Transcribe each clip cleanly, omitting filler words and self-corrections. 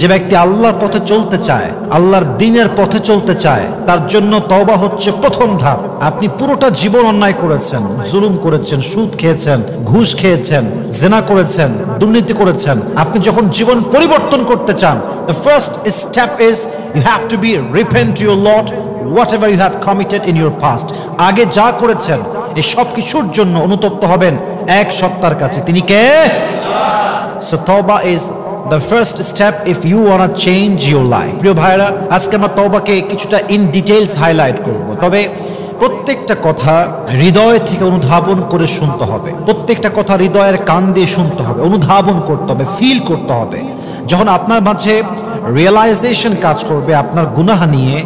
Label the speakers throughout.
Speaker 1: যে ব্যক্তি আল্লাহর পথে চলতে চায়, আল্লাহর দ্বীনের পথে চলতে চায়, তার জন্য তওবা হচ্ছে প্রথম ধাপ। আপনি পুরোটা জীবন অন্যায় করেছেন, জুলুম করেছেন, সুদ খেয়েছেন, ঘুষ খেয়েছেন, জিনা করেছেন, দুর্নীতি করেছেন। আপনি যখন জীবন পরিবর্তন করতে চান, the first step is you have to be repent to your Lord whatever you have committed in your past. আগে যা করেছেন এই সব কিছুর জন্য অনুতপ্ত হবেন এক সত্তার কাছে, তিনি কে? So তওবা is the first step if you want to change your life. প্রিয় ভাইরা, আজকে আমরা তওবাকে কিছুটা ইন ডিটেইলস হাইলাইট করব। তবে প্রত্যেকটা কথা হৃদয় থেকে অনুধাবন করে শুনতে হবে, প্রত্যেকটা কথা হৃদয়ের কান দিয়ে শুনতে হবে, অনুধাবন করতে হবে, ফিল করতে হবে। যখন আপনার মাঝে রিয়েলাইজেশন কাজ করবে আপনার গুনাহ নিয়ে,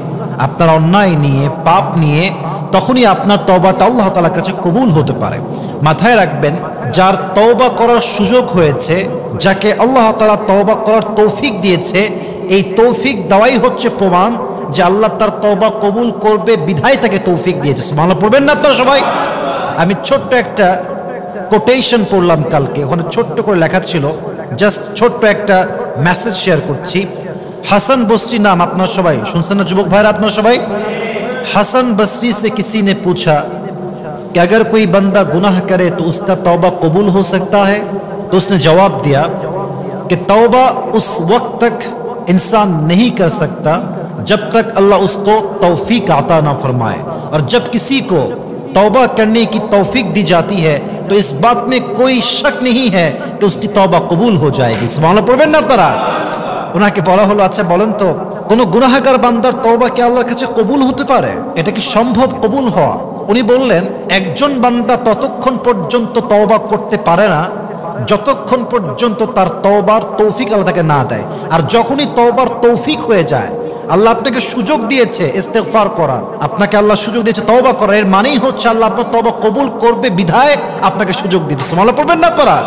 Speaker 1: আপনার অন্যায় নিয়ে, পাপ নিয়ে, তখনই আপনার তওবাটা আল্লাহ তাআলার কাছে কবুল হতে পারে। মাথায় রাখবেন, যার তওবা করার সুযোগ হয়েছে, যাকে আল্লাহ তাআলা তওবা করার তৌফিক দিয়েছে, এই তৌফিক দেওয়াই হচ্ছে প্রমাণ যে আল্লাহ তার তওবা কবুল করবে, বিধায় তাকে তৌফিক দিয়েছে। সুবহানাল্লাহ পড়বেন না আপনারা সবাই? আমি ছোট্ট একটা কোটেশন পড়লাম কালকে, ওখানে ছোট্ট করে লেখা ছিল, জাস্ট ছোট্ট একটা মেসেজ শেয়ার করছি। হাসান বসরি নাম আপনারা সবাই শুনছেন না যুবক ভাইরা? আপনারা সবাই, हसन बसरी से किसी ने पूछा कि अगर कोई बंदा गुनाह करे तो उसका तौबा कबूल हो सकता है? तो उसने जवाब दिया कि तौबा उस वक्त तक इंसान नहीं कर सकता जब तक अल्लाह उसको तौफीक अता ना फरमाए, और जब किसी को तौबा करने की तौफीक दी जाती है तो इस बात में कोई शक नहीं है कि उसकी तौबा कबूल हो जाएगी। सुबहानाल्लाह पढ़বেন না আপনারা? ওনাকে বলা হলো, আচ্ছা বলেন তো, কোন গুনাহগার বান্দার তওবা কি আল্লাহর কাছে কবুল হতে পারে? এটা কি সম্ভব কবুল হওয়া? উনি বললেন, একজন বান্দা ততক্ষণ পর্যন্ত তওবা করতে পারে না যতক্ষণ পর্যন্ত তার তওবার তৌফিক আল্লাহ তাকে না দেয়। আর যখনই তওবার তৌফিক হয়ে যায়, আল্লাহ আপনাকে সুযোগ দিয়েছে ইস্তেগফার করার, আপনাকে আল্লাহ সুযোগ দিয়েছে তওবা করার, এর মানেই হচ্ছে আল্লাহ আপনার তওবা কবুল করবে, বিধায় আপনাকে সুযোগ দিয়েছে। সুবহানাল্লাহ পড়বেন না আপনারা?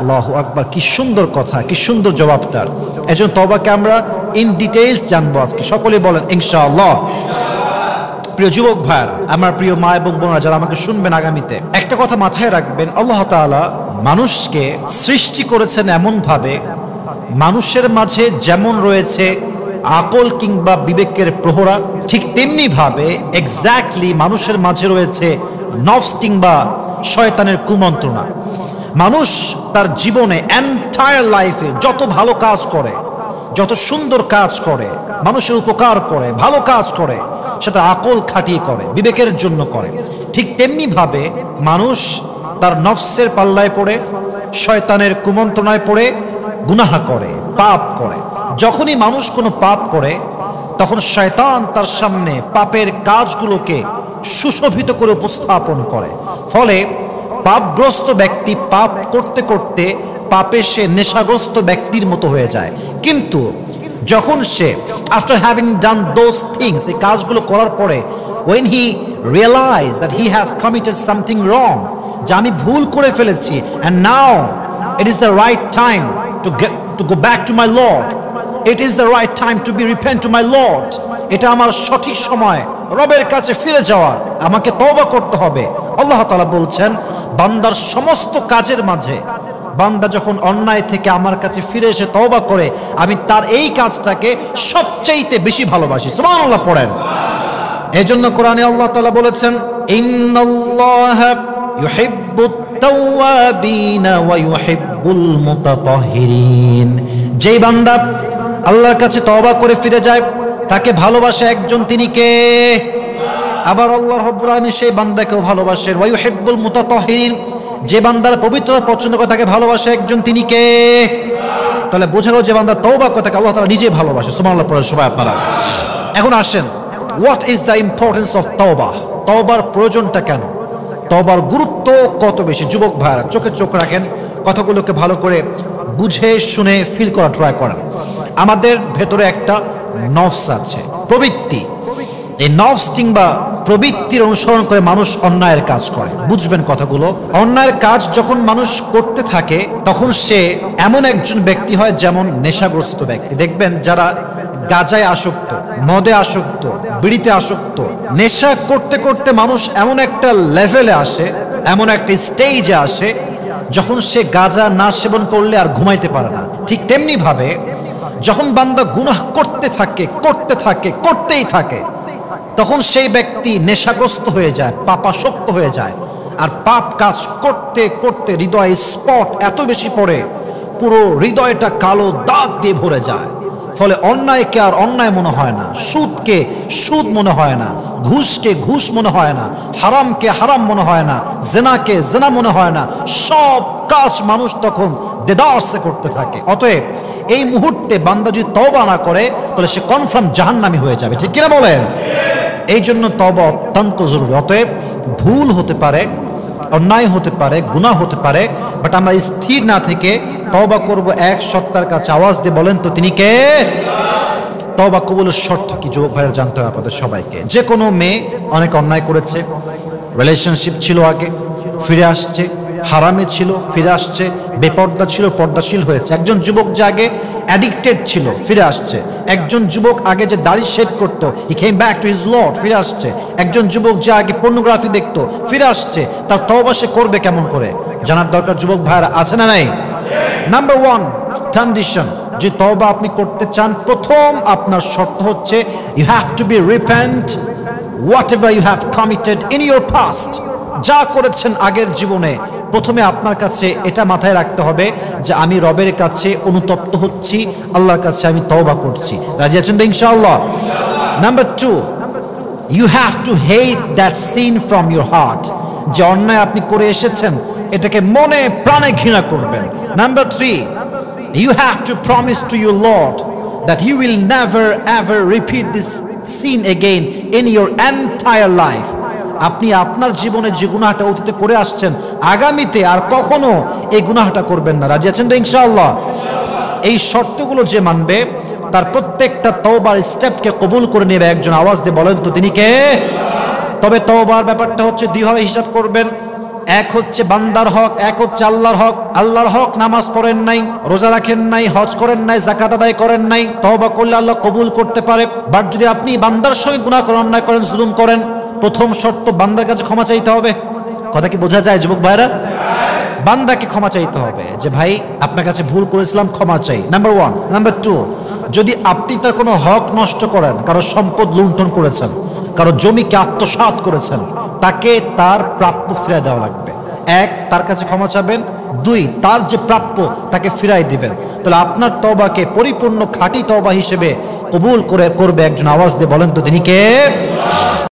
Speaker 1: আল্লাহু আকবার, কি সুন্দর কথা, কি সুন্দর জবাব তার। এজন্য তওবাকে আমরা ইন ডিটেইলস জানবো আজকে, সকলে বলেন ইনশাআল্লাহ। প্রিয় যুবক ভাইরা, আমার প্রিয় মা এবং বোনরা যারা আমাকে শুনবেন আগামীতে, একটা কথা মাথায় রাখবেন, আল্লাহ তাআলা মানুষকে সৃষ্টি করেছেন এমন ভাবে, মানুষের মাঝে যেমন রয়েছে আকল কিংবা বিবেকের প্রহরা, ঠিক তেমনি ভাবে এক্স্যাক্টলি মানুষের মাঝে রয়েছে নফস কিংবা শয়তানের কুমন্ত্রণা। মানুষ তার জীবনে এন্টায়ার লাইফে যত ভালো কাজ করে, যত সুন্দর কাজ করে, মানুষের উপকার করে, ভালো কাজ করে, সেটা আকল খাটিয়ে করে, বিবেকের জন্য করে। ঠিক তেমনি ভাবে মানুষ তার নফসের পাল্লায় পড়ে, শয়তানের কুমন্ত্রণায় পড়ে গুনাহ করে, পাপ করে। যখনই মানুষ কোনো পাপ করে, তখন শয়তান তার সামনে পাপের কাজগুলোকে সুশোভিত করে উপস্থাপন করে। ফলে পাপগ্রস্ত ব্যক্তি পাপ করতে করতে পাপে সে নেশাগ্রস্ত ব্যক্তির মতো হয়ে যায়। কিন্তু যখন সে after having done those things, এই কাজগুলো করার পরে, when he realized that he has committed something wrong, যে আমি ভুল করে ফেলেছি, and now it is the right time to go back to my Lord, it is the right time to be repent to my Lord, এটা আমার সঠিক সময় রবের কাছে ফিরে যাওয়ার, আমাকে তওবা করতে হবে। আল্লাহ তাআলা বলছেন, বান্দার সমস্ত কাজের মাঝে বান্দা যখন অন্যায় থেকে আমার কাছে ফিরে এসে তওবা করে, আমি তার এই কাজটাকে সবচাইতে বেশি ভালোবাসি। সুবহানাল্লাহ পড়েন। এজন্য কোরআনে আল্লাহ তাআলা বলেছেন, ইন্নাল্লাহা ইউহিব্বুত তাওয়াবিনা ওয়া ইউহিব্বুল মুতাতাহহিরিন। যেই বান্দা আল্লাহর কাছে তওবা করে ফিরে যায়, তাকে ভালোবাসে একজন, তিনি কে? আবার আল্লাহ রাব্বুল আলামিন সেই বান্দাকেও ভালোবাসেন। ওয়া ইউহিব্বুল মুতাতাহহিরিন, যে বান্দার পবিত্রতা পছন্দ করে তাকে ভালোবাসে একজন, তিনি কে? তাহলে বোঝা গেল যে বান্দা তওবা করে তাকে আল্লাহ তাআলা নিজেই ভালোবাসে। সুবহানাল্লাহ পড়েন সবাই আপনারা। এখন আসেন, what is the importance of তওবা? তওবার প্রয়োজনটা কেন? তওবার গুরুত্ব কত বেশি? যুবক ভাইরা চোখে চোখ রাখেন, কথাগুলোকে ভালো করে বুঝে শুনে ফিল করা ট্রাই করেন। আমাদের ভেতরে একটা নফস আছে, প্রবৃত্তি। এই নফস কিংবা প্রবৃত্তির অনুসরণ করে মানুষ অন্যায়ের কাজ করে। বুঝবেন কথাগুলো। অন্যায়ের কাজ যখন মানুষ করতে থাকে, তখন সে এমন একজন ব্যক্তি হয় যেমন নেশাগ্রস্ত ব্যক্তি। দেখবেন যারা গাঁজায় আসক্ত, মদে আসক্ত, বিড়িতে আসক্ত, নেশা করতে করতে মানুষ এমন একটা লেভেলে আসে, এমন একটা স্টেজে আসে, যখন সে গাঁজা না সেবন করলে আর ঘুমাইতে পারে না। ঠিক তেমনি ভাবে যখন বান্দা গুনাহ করতেই থাকে, তখন সেই ব্যক্তি নেশাগ্রস্ত হয়ে যায়, পাপাসক্ত হয়ে যায়। আর পাপ কাজ করতে করতে হৃদয়ে স্পট এত বেশি পড়ে, পুরো হৃদয়টা কালো দাগ দিয়ে ভরে যায়। ফলে অন্যায়কে আর অন্যায় মনে হয় না, সুদকে সুদ মনে হয় না, ঘুষকে ঘুষ মনে হয় না, হারামকে হারাম মনে হয় না, জেনাকে জেনা মনে হয় না। সব কাজ মানুষ তখন দেদারসে করতে থাকে। অতএব এই মুহূর্তে বান্দা যদি তওবা না করে, তাহলে সে কনফার্ম জাহান্নামী হয়ে যাবে। ঠিক কিনা বলেন? এই জন্য তওবা অত্যন্ত জরুরি। অতএব ভুল হতে পারে, অন্যায় হতে পারে, গুনাহ হতে পারে, বাট আমরা স্থির না থেকে তওবা করব এক সত্তার কাছে। আওয়াজ দিয়ে বলেন তো তিনি কে? তওবা কবুলের শর্ত কি যুবক ভাইয়েরা জানতে হবে আপনাদের সবাইকে। যে কোনো মেয়ে অনেক অন্যায় করেছে, রিলেশনশিপ ছিল আগে, ফিরে আসছে, হারামে ছিল, ফিরে আসছে, বেপর্দা ছিল, পর্দাশীল হয়েছে। একজন যুবক যে আগে অ্যাডিক্টেড ছিল, ফিরে আসছে। একজন যুবক আগে যে দাড়ি শেভ করতো, he came back to his lord, ফিরে আসছে। একজন যুবক যে আগে পর্নোগ্রাফি দেখতো, ফিরে আসছে। তার তওবা সে করবে কেমন করে জানার দরকার যুবক ভাইরা, আছে না নাই? নাম্বার 1 কন্ডিশন, যে তওবা আপনি করতে চান, প্রথম আপনার শর্ত হচ্ছে you have to be repent whatever you have committed in your past. যা করেছেন আগের জীবনে, প্রথমে আপনার কাছে এটা মাথায় রাখতে হবে যে আমি রবের কাছে অনুতপ্ত হচ্ছি, আল্লাহর কাছে আমি তওবা করছি। রাজি আছেন তো ইনশাআল্লাহ? Number 2, you have to hate that sin from your heart. যে অন্যায় আপনি করে এসেছেন, এটাকে মনে প্রাণে ঘৃণা করবেন। Number 3, you have to promise to your Lord that you will never ever repeat this sin again in your entire life. আপনি আপনার জীবনে যে গুনাহটা অতীতে করে আসছেন, আগামীতে আর কখনো এই গুনাহটা করবেন না। রাজি আছেন তো ইনশাআল্লাহ? এই শর্তগুলো যে মানবে, তার প্রত্যেকটা তওবার স্টেপকে কবুল করে নেবে একজন। আওয়াজ দিয়ে বলেন তো তিনি কে? তবে তওবার ব্যাপারটা হচ্ছে দুই ভাবে হিসাব করবেন। এক হচ্ছে বান্দার হক, এক হচ্ছে আল্লাহর হক। আল্লাহর হক, নামাজ পড়েন নাই, রোজা রাখেন নাই, হজ করেন নাই, যাকাত আদায় করেন নাই, তওবা করলে আল্লাহ কবুল করতে পারে। বাট যদি আপনি বান্দার সঙ্গে গুনাহ করেন, অন্যায় করেন, জুলুম করেন, প্রথম শর্ত বান্দার কাছে ক্ষমা চাইতে হবে। কথা কি বোঝা যায় যুবক ভাইরা? বান্দাকে ক্ষমা চাইতে হবে যে ভাই আপনার কাছে ভুল করেছিলাম, ক্ষমা চাই। নাম্বার 1। নাম্বার 2, যদি আপনি তার কোনো হক নষ্ট করেন, কারো সম্পদ লুণ্ঠন করেছেন, কারো জমিকে আত্মসাৎ করেছেন, তাকে তার প্রাপ্য ফিরিয়ে দেওয়া লাগবে। 1, তার কাছে ক্ষমা চাবেন। 2, তার যে প্রাপ্য তাকে ফিরাই দিবেন। তাহলে আপনার তওবাকে পরিপূর্ণ খাঁটি তওবা হিসেবে কবুল করবে একজন। আওয়াজ দিয়ে বলেন তো তিনি কে?